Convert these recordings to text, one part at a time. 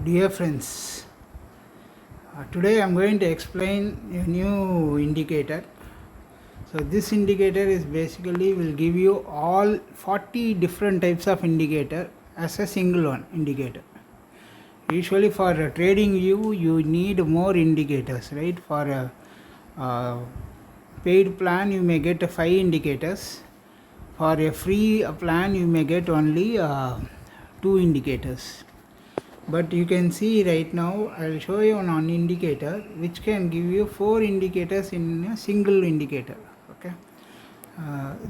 Dear friends, today I am going to explain a new indicator. So this indicator is basically will give you all 40 different types of indicator as a single one indicator. Usually for a trading view you need more indicators, right? For a paid plan you may get 5 indicators. For a free plan you may get only 2 indicators. But you can see right now I'll show you an indicator which can give you 4 indicators in a single indicator. Okay,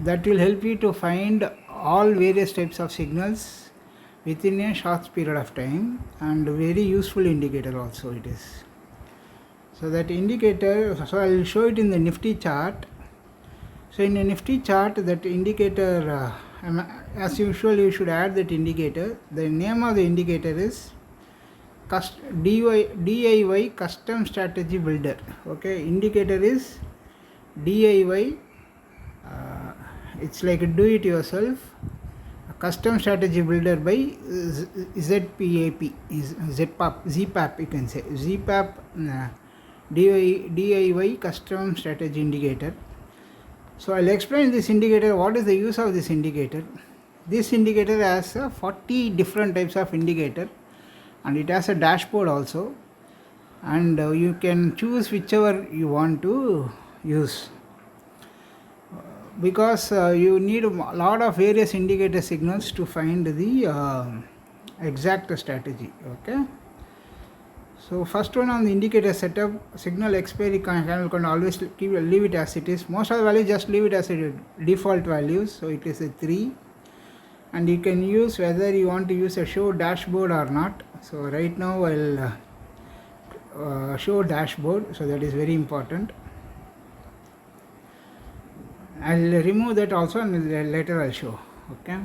that will help you to find all various types of signals within a short period of time, and very useful indicator also it is. So that indicator, so I'll show it in the Nifty chart. So in a Nifty chart, that indicator, as usual you should add that indicator. The name of the indicator is DIY Custom Strategy Builder. Okay, indicator is DIY, it's like a do it yourself custom strategy builder by ZPAP, is ZPAP you can say, ZPAP DIY custom strategy indicator. So I'll explain this indicator, what is the use of this indicator. This indicator has 40 different types of indicator, and it has a dashboard also, and you can choose whichever you want to use, because you need a lot of various indicator signals to find the exact strategy. Okay, so first one on the indicator setup, signal expiry channel can always leave it as it is. Most of the values just leave it as a default values, so it is a 3, and you can use whether you want to use a show dashboard or not. So right now I'll show dashboard, so that is very important. I'll remove that also, and later I'll show. Okay,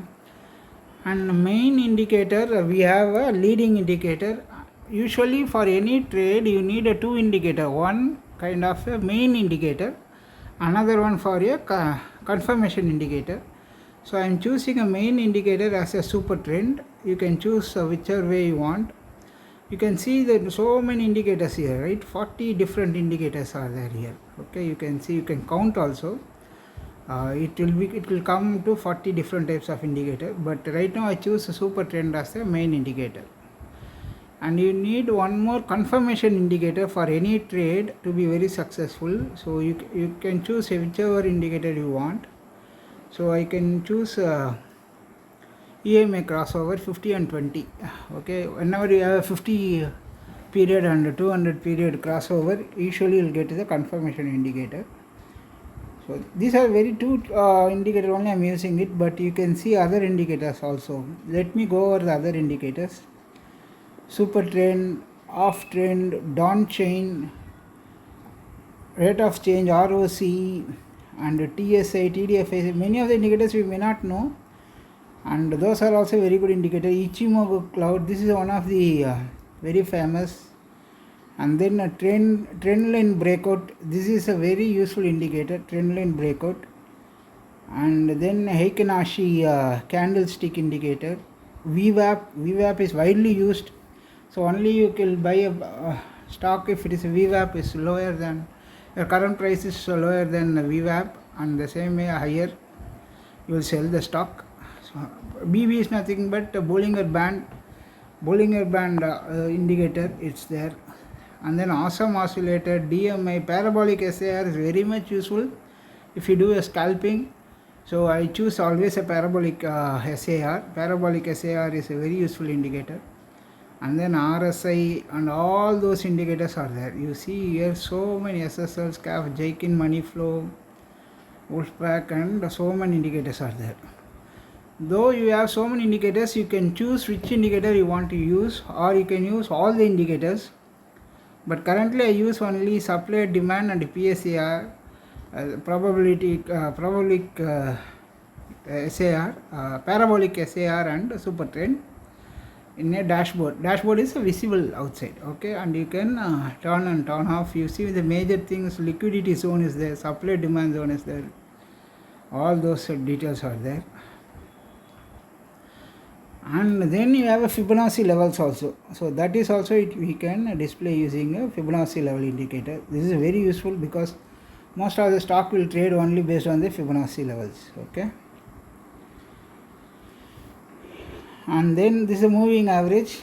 and main indicator, we have a leading indicator. Usually for any trade you need a 2 indicator, one kind of a main indicator, another one for a confirmation indicator. So I am choosing a main indicator as a super trend. You can choose whichever way you want. You can see that so many indicators here, right? 40 different indicators are there here. Okay, you can see, you can count also. It will come to 40 different types of indicator, but right now I choose a super trend as the main indicator. And you need one more confirmation indicator for any trade to be very successful. So you can choose whichever indicator you want. So I can choose EMA crossover 50 and 20. Okay, whenever you have a 50 period and 200 period crossover, usually you will get the confirmation indicator. So these are very 2 indicators only I am using it, but you can see other indicators also. Let me go over the other indicators. Super trend, off trend, down chain, rate of change, ROC, and TSI, TDFI. Many of the indicators we may not know, and those are also very good indicators. Ichimoku cloud, this is one of the very famous. And then a trend line breakout, this is a very useful indicator, trend line breakout. And then Heikin Ashi candlestick indicator. VWAP is widely used, so only you can buy a stock if it is VWAP is lower than your current price is lower than VWAP, and the same way higher you will sell the stock. So BB is nothing but a Bollinger Band indicator, it's there. And then awesome oscillator, DMI, parabolic SAR is very much useful if you do a scalping. So I choose always a parabolic SAR. Parabolic SAR is a very useful indicator. And then RSI and all those indicators are there. You see here so many SSL, SCAF, Jaikin, money flow, Wolfpack, and so many indicators are there. Though you have so many indicators, you can choose which indicator you want to use, or you can use all the indicators. But currently I use only supply, demand, and PSAR, parabolic SAR, parabolic SAR, and super trend in a dashboard. Dashboard is visible outside. Okay, and you can turn and turn off. You see the major things, liquidity zone is there, supply demand zone is there, all those details are there. And then you have a Fibonacci levels also. So that is also we can display using a Fibonacci level indicator. This is very useful because most of the stock will trade only based on the Fibonacci levels. Okay. And then this is a moving average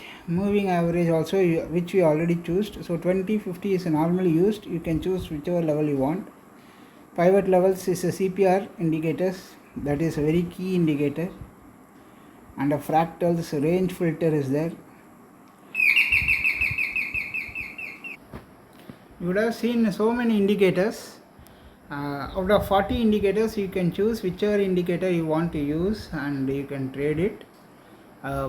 also, which we already choose. So 20, 50 is normally used. You can choose whichever level you want. Pivot levels is a CPR indicators, that is a very key indicator. And a fractals range filter is there. You would have seen so many indicators. Out of 40 indicators, you can choose whichever indicator you want to use and you can trade it.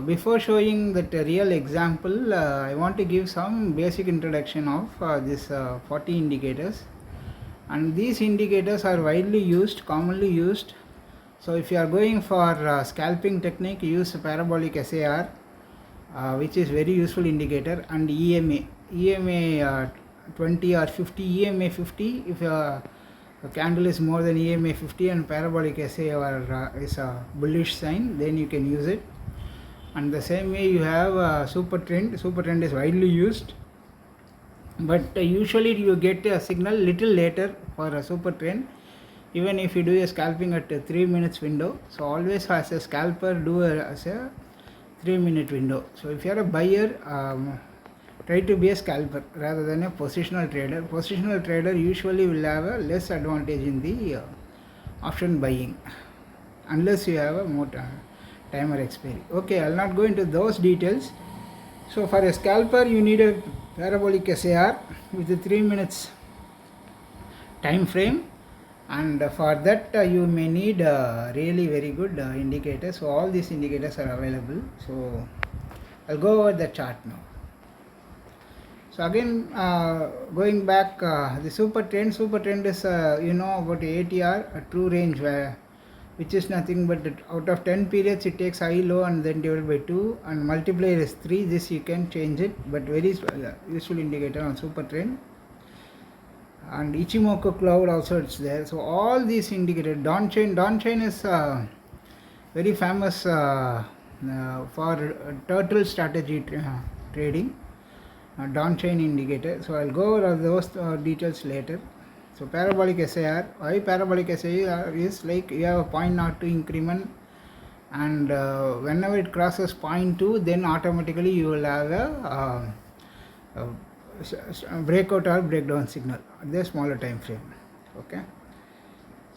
Before showing that real example, I want to give some basic introduction of this 40 indicators. And these indicators are widely used, commonly used. So if you are going for scalping technique, use parabolic SAR, which is very useful indicator, and EMA 20 or 50, EMA 50 if a candle is more than EMA 50 and parabolic SAR is a bullish sign, then you can use it. And the same way you have super trend is widely used, but usually you get a signal little later for a super trend, even if you do a scalping at a 3 minutes window. So always as a scalper do as a 3 minute window. So if you are a buyer, try to be a scalper rather than a positional trader. Positional trader usually will have a less advantage in the option buying unless you have a more timer expiry. Okay, I will not go into those details. So for a scalper, you need a parabolic SAR with a 3 minutes time frame, and for that you may need really very good indicators. So all these indicators are available. So I'll go over the chart now. So again, going back, the super trend is you know about ATR, a true range, which is nothing but out of 10 periods it takes high low and then divided by 2 and multiplier is 3. This you can change it, but very useful indicator on super trend. And Ichimoku cloud also it's there. So all these indicators, Dawn chain is very famous for turtle strategy trading. Dawn chain indicator. So I'll go over those details later. So parabolic SAR, why parabolic SAR is like you have a 0.02 increment, and whenever it crosses 0.2, then automatically you will have a breakout or breakdown signal at the smaller time frame. Okay.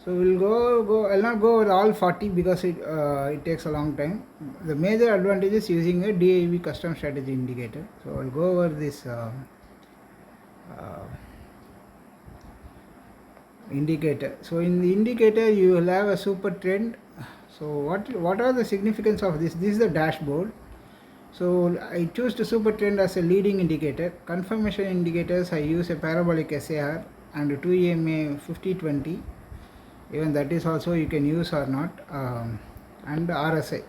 So we'll go. I'll not go over all 40 because it takes a long time. The major advantage is using a DAV custom strategy indicator. So I'll go over this indicator. So in the indicator you will have a super trend. So what are the significance of this? This is the dashboard. So I choose the super trend as a leading indicator. Confirmation indicators I use a parabolic SAR and 2 EMA 50-20. Even that is also you can use or not, and RSI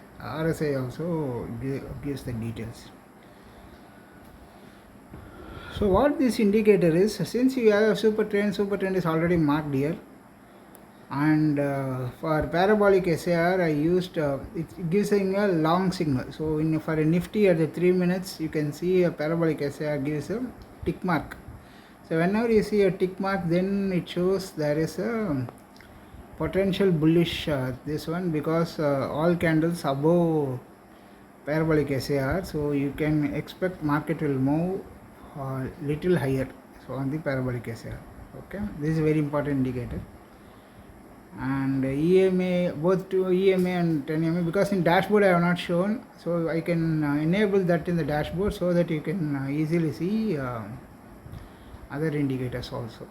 also gives the details. So what this indicator is, since you have a super trend is already marked here, and for parabolic SAR I used it gives a long signal. So for a Nifty at the 3 minutes you can see a parabolic SAR gives a tick mark. So whenever you see a tick mark, then it shows there is a potential bullish this one, because all candles above parabolic SAR, so you can expect market will move little higher. So on the parabolic SAR. Okay, this is a very important indicator. And EMA, both to EMA and 10 EMA, because in dashboard I have not shown, so I can enable that in the dashboard so that you can easily see other indicators also.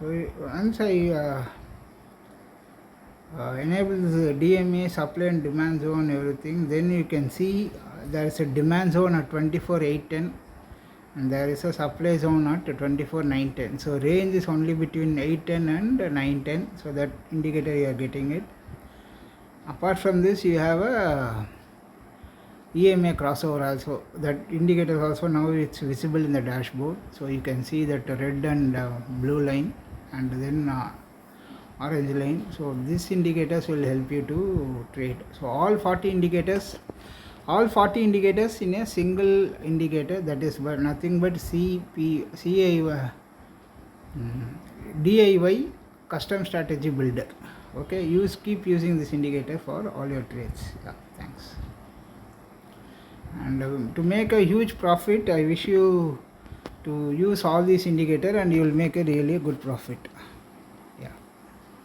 So once I enable the DMA supply and demand zone everything, then you can see there is a demand zone at 24,810 and there is a supply zone at 24,910. So range is only between 810 and 910. So that indicator you are getting it. Apart from this, you have a EMA crossover also. That indicator also now it's visible in the dashboard, so you can see that red and blue line, and then orange line. So these indicators will help you to trade. So all 40 indicators in a single indicator, that is but nothing but DIY custom strategy builder. Okay, keep using this indicator for all your trades. Yeah, thanks. And to make a huge profit, I wish you to use all these indicators, and you will make a really good profit.